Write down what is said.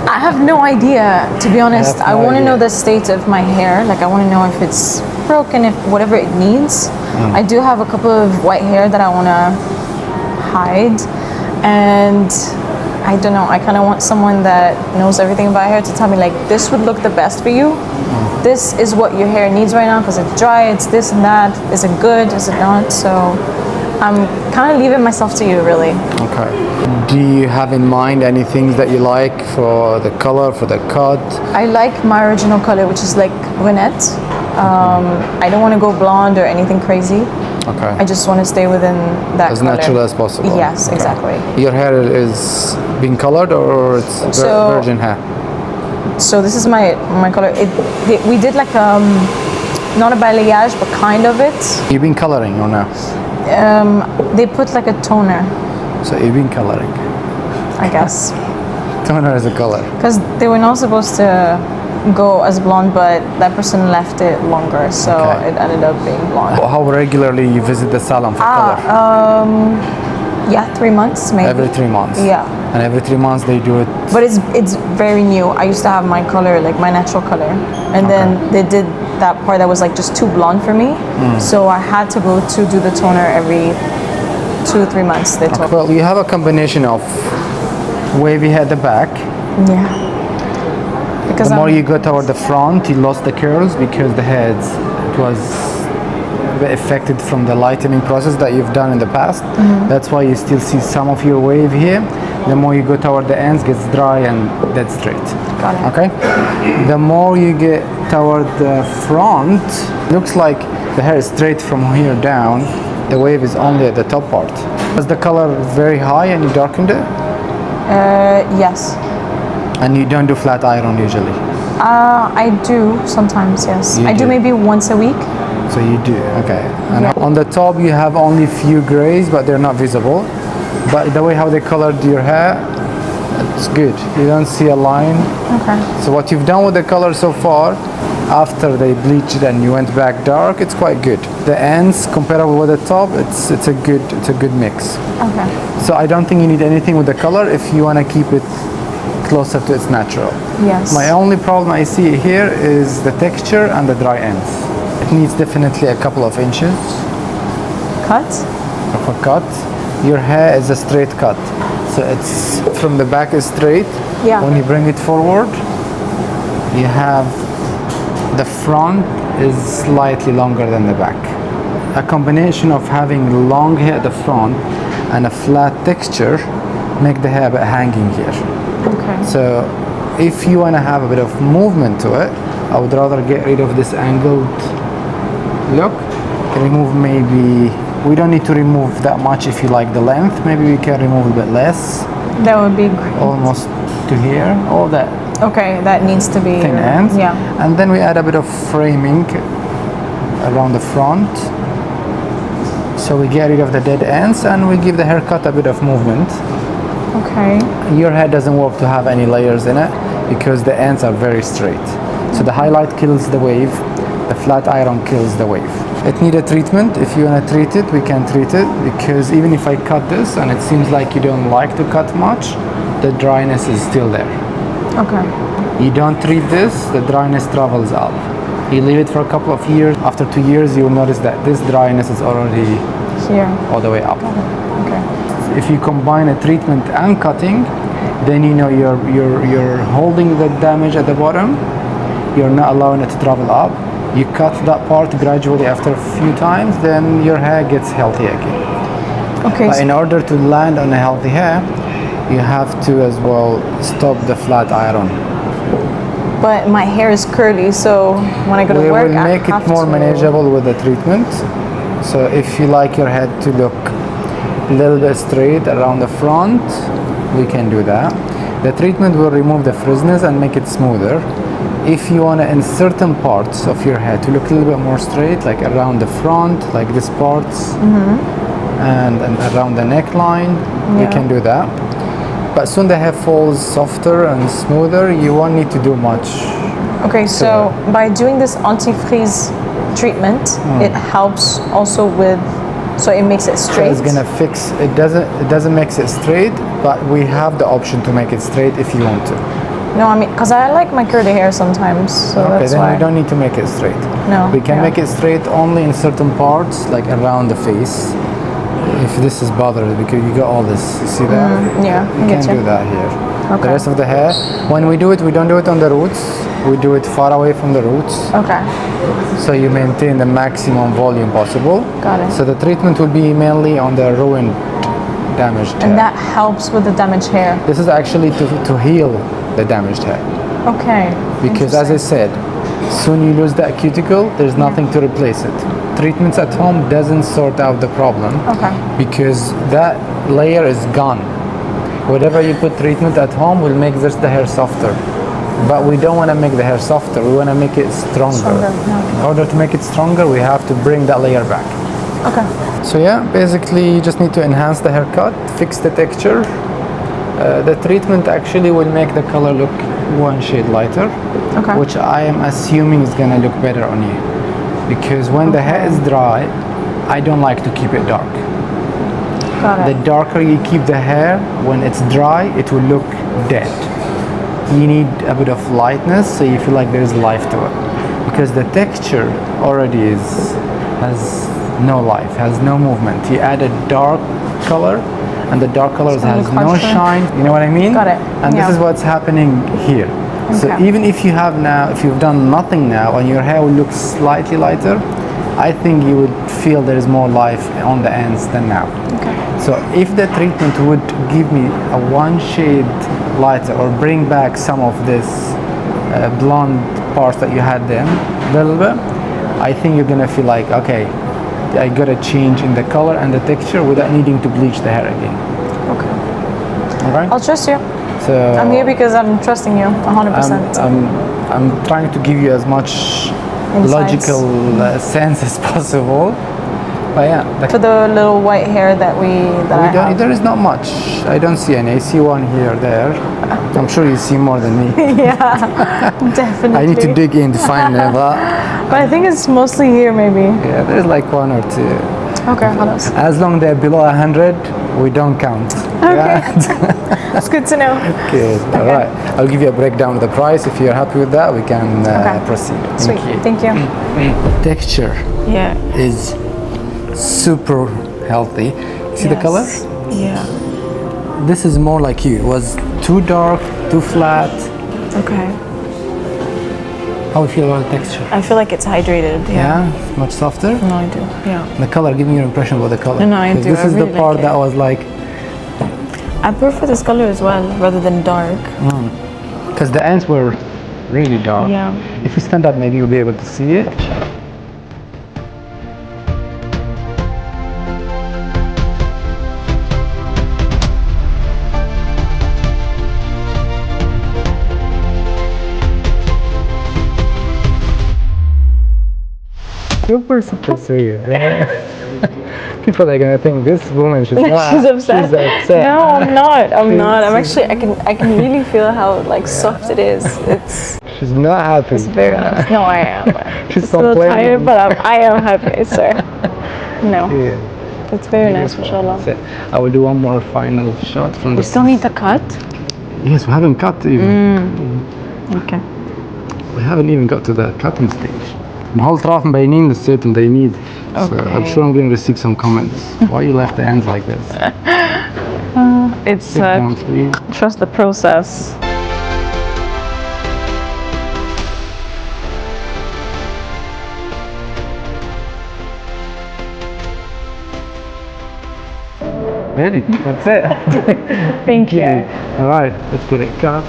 I have no idea, to be honest. I want to know the state of my hair. Like, I want to know if it's broken, if whatever it needs. I do have a couple of white hair that I want to hide, and I don't know. I kind of want someone that knows everything about hair to tell me, like, this would look the best for you. This is what your hair needs right now because it's dry. It's this and that. Is it good? Is it not? So I'm kind of leaving myself to you, really. Okay. Do you have in mind any things that you like for the color, for the cut? I like my original color, which is like brunette. I don't want to go blonde or anything crazy. Okay. I just want to stay within that as color. natural as possible. Yes, okay. Exactly. Your hair is being colored or it's virgin hair? So this is my color. We did like not a balayage, but kind of it. You've been coloring or no? They put like a toner. So you've been coloring? I guess. Toner is a color. Because they were not supposed to go as blonde, but that person left it longer, so it ended up being blonde. How regularly you visit the salon for color? Yeah, 3 months maybe. Every 3 months? Yeah. And every 3 months they do it? But it's very new. I used to have my color, like my natural color, and then they did that part that was like just too blonde for me, so I had to go to do the toner every 2 or 3 months. They told me. Well, you have a combination of wavy hair at the back. Yeah. Because the more you go toward the front, you lost the curls because the heads, it was affected from the lightening process that you've done in the past. That's why you still see some of your wave here. The more you go toward the ends, gets dry and dead straight. Got it. Okay? The more you get toward the front, looks like the hair is straight from here down. The wave is only at the top part. Was the color very high and you darkened it? Yes. And you don't do flat iron usually? I do sometimes, yes. I do maybe once a week. So you do, okay. And on the top you have only few grays, but they're not visible. But the way how they colored your hair, it's good. You don't see a line. Okay. So what you've done with the color so far, after they bleached and you went back dark, it's quite good. The ends comparable with the top, it's a good mix. Okay. So I don't think you need anything with the color if you want to keep it closer to its natural. Yes. My only problem I see here is the texture and the dry ends. It needs definitely a couple of inches Cut? of a cut. Your hair is a straight cut, so it's from the back is straight. Yeah. When you bring it forward, you have the front is slightly longer than the back. A combination of having long hair at the front and a flat texture make the hair a bit hanging here. Okay. So if you want to have a bit of movement to it, I would rather get rid of this angled look. Remove maybe, we don't need to remove that much if you like the length. Maybe we can remove a bit less. That would be great. Almost to here, all that Okay, that needs to be thin ends. Yeah. And then we add a bit of framing around the front. So we get rid of the dead ends and we give the haircut a bit of movement. Okay. Your hair doesn't work to have any layers in it because the ends are very straight. So the highlight kills the wave, the flat iron kills the wave. It needs a treatment. If you want to treat it, we can treat it, because even if I cut this and it seems like you don't like to cut much, the dryness is still there. Okay. You don't treat this, the dryness travels up. You leave it for a couple of years. After 2 years, you will notice that this dryness is already Here. all the way up. Okay. If you combine a treatment and cutting, then you know you're holding the damage at the bottom. You're not allowing it to travel up. You cut that part gradually after a few times, then your hair gets healthy again. Okay. But in order to land on a healthy hair, you have to as well stop the flat iron. But my hair is curly, so when I go to We work, will make I have it more to... manageable with the treatment. So if you like your head to look a little bit straight around the front, we can do that. The treatment will remove the frizziness and make it smoother. If you want to, in certain parts of your head, to look a little bit more straight, like around the front, like these parts, and around the neckline, you can do that. But soon the hair falls softer and smoother, you won't need to do much. Okay, so by doing this anti-frizz treatment, it helps also with, so it makes it So straight. it's gonna fix, it doesn't make it straight, but we have the option to make it straight if you want to. No, I mean, because I like my curly hair sometimes, so Okay, that's then why. we don't need to make it straight. No. We can yeah. make it straight only in certain parts, like around the face. If this is bothered, because you got all this, you see that? Yeah, You I get can't you. do that here. The Okay. rest of the hair, when we do it, we don't do it on the roots. We do it far away from the roots, Okay. so you maintain the maximum volume possible. Got it. So the treatment will be mainly on the ruined, damaged hair. And that helps with the damaged hair. This is actually to heal the damaged hair. Okay. Because as I said, soon you lose that cuticle, there's nothing to replace it. Treatments at home doesn't sort out the problem. Okay. Because that layer is gone. Whatever you put treatment at home will make the hair softer. But we don't want to make the hair softer, we want to make it stronger. yeah. In order to make it stronger, we have to bring that layer back. Okay. So yeah, basically you just need to enhance the haircut, fix the texture. The treatment actually will make the color look one shade lighter, Okay. which I am assuming is gonna look better on you. Because when the hair is dry, I don't like to keep it dark. Got The it. darker you keep the hair, when it's dry, it will look dead. You need a bit of lightness so you feel like there's life to it. Because the texture already has no life, has no movement. You add a dark color, and the dark colors gonna has look no harsher. shine. You know what I mean? Got it. And Yeah. this is what's happening here. So Okay. even if you've done nothing now, and your hair will look slightly lighter, I think you would feel there is more life on the ends than now. Okay. So if the treatment would give me a one shade lighter or bring back some of this blonde parts that you had then a little bit, I think you're gonna feel like, okay, I got a change in the color and the texture without needing to bleach the hair again. Okay. All right? I'll trust you. So I'm here because I'm trusting you 100%. I'm trying to give you as much Insights. logical sense as possible. But yeah, For the little white hair that I have. there is not much. I don't see any. I see one here, there. I'm sure you see more than me. Yeah, definitely. I need to dig in to find them. But I think it's mostly here, maybe. Yeah, there's like one or two. Okay, خلاص. As long they're below 100, we don't count. Okay. That's good to know. Good. All right. I'll give you a breakdown of the price. If you're happy with that, we can proceed. Sweet. Thank you. Texture Yeah. is super healthy. See the color? Yeah. This is more like you. It was too dark, too flat. Okay. How do you feel about the texture? I feel like it's hydrated. Yeah, it's much softer. No, I do. Yeah. The color, give me your impression about the color. No, I 'Cause do. This I is really the part like it. that was like, I prefer this color as well, rather than dark. because the ends were really dark. Yeah. If you stand up, maybe you'll be able to see it. Super supposed to you. People are gonna think this woman she's not. She's upset. She's upset. No, I'm not. I'm not. I'm actually. I can really feel how like soft it is. It's She's not happy. very nice. No, I am. She's Just a little complaining. tired, but I am happy, sir. No, Yeah. it's very nice, mashallah. So, I will do one more final shot from the. We still need the cut. Yes, we haven't cut even. Okay. We haven't even got to the cutting stage. الحول طرف مبينين للست and they need. So I'm sure I'm going to receive some comments. Why you left the ends like this? It's Sit down, please. trust the process. Ready? That's it. Thank you. All right, let's put it cut.